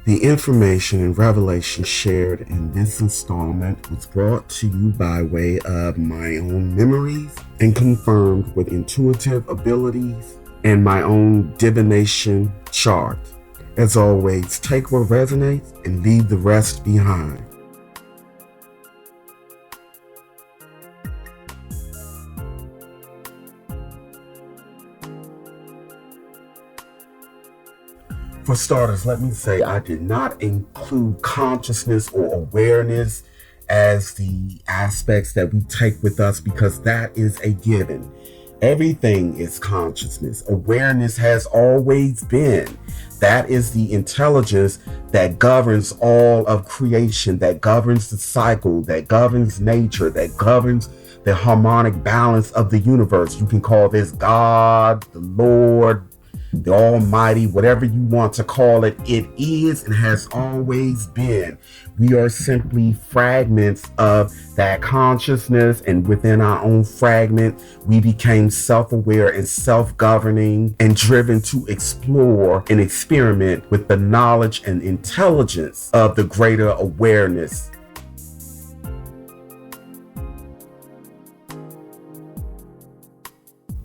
The information and revelation shared in this installment was brought to you by way of my own memories and confirmed with intuitive abilities and my own divination chart. As always, take what resonates and leave the rest behind. For starters, let me say I did not include consciousness or awareness as the aspects that we take with us because that is a given. Everything is consciousness. Awareness has always been. That is the intelligence that governs all of creation, that governs the cycle, that governs nature, that governs the harmonic balance of the universe. You can call this God, the Lord, the Almighty, whatever you want to call it. It is and has always been. We are simply fragments of that consciousness, and within our own fragment, we became self-aware and self-governing and driven to explore and experiment with the knowledge and intelligence of the greater awareness.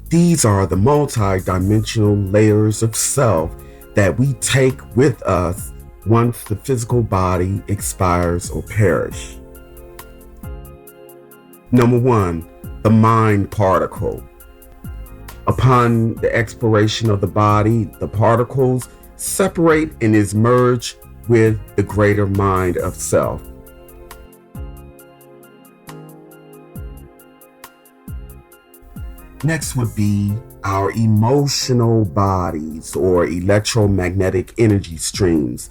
These are the multidimensional layers of self that we take with us once the physical body expires or perish. Number one, the mind particle. Upon the expiration of the body, the particles separate and is merged with the greater mind of self. Next would be our emotional bodies or electromagnetic energy streams.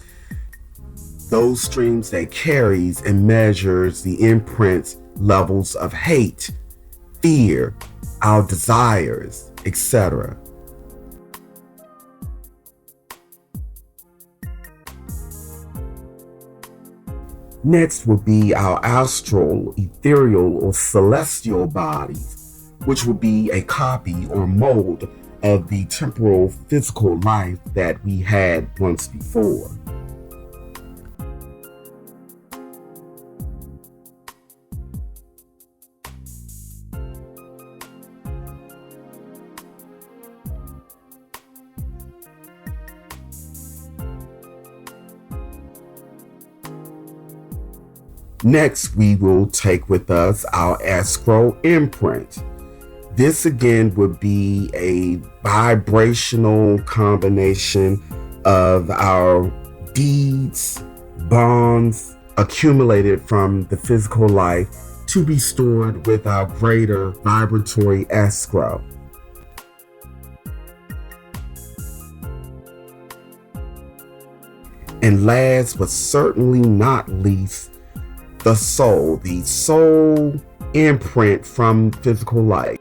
Those streams that carries and measures the imprint levels of hate, fear, our desires, etc. Next would be our astral, ethereal, or celestial bodies, which will be a copy or mold of the temporal physical life that we had once before. Next, we will take with us our escrow imprint. This again would be a vibrational combination of our deeds, bonds accumulated from the physical life to be stored with our greater vibratory escrow. And last but certainly not least, the soul imprint from physical life.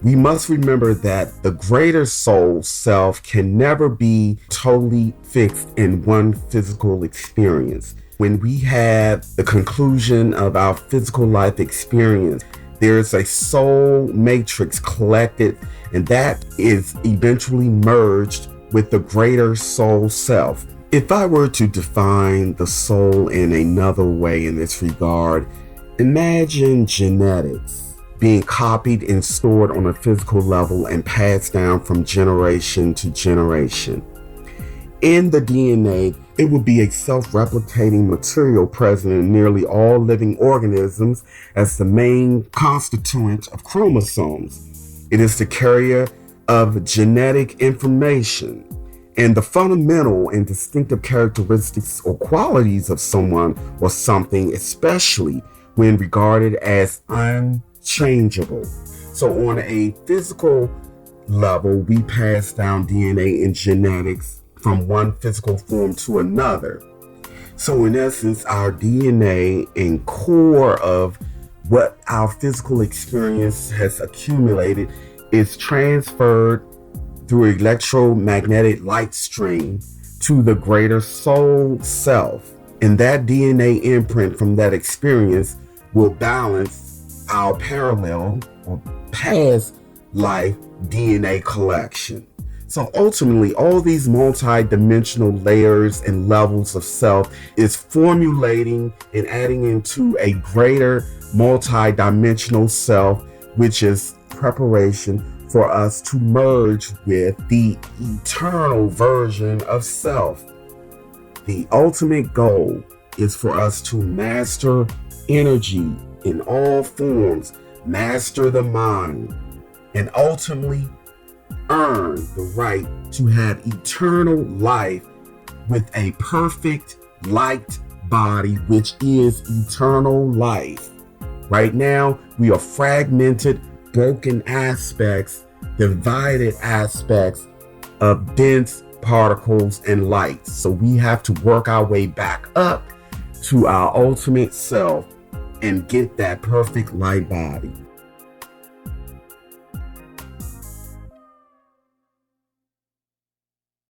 We must remember that the greater soul self can never be totally fixed in one physical experience. When we have the conclusion of our physical life experience, there's a soul matrix collected, and that is eventually merged with the greater soul self. If I were to define the soul in another way in this regard, imagine genetics being copied and stored on a physical level and passed down from generation to generation. In the DNA, it would be a self-replicating material present in nearly all living organisms as the main constituent of chromosomes. It is the carrier of genetic information, and the fundamental and distinctive characteristics or qualities of someone or something, especially when regarded as unchangeable. So on a physical level, we pass down DNA and genetics from one physical form to another. So in essence, our DNA and core of what our physical experience has accumulated is transferred through electromagnetic light stream to the greater soul self. And that DNA imprint from that experience will balance our parallel or past life DNA collection. So ultimately, all these multi-dimensional layers and levels of self is formulating and adding into a greater multi-dimensional self, which is preparation for us to merge with the eternal version of self. The ultimate goal is for us to master energy in all forms, master the mind, and ultimately earn the right to have eternal life with a perfect light body, which is eternal life. Right now, we are fragmented, broken aspects, divided aspects of dense particles and light. So we have to work our way back up to our ultimate self and get that perfect light body.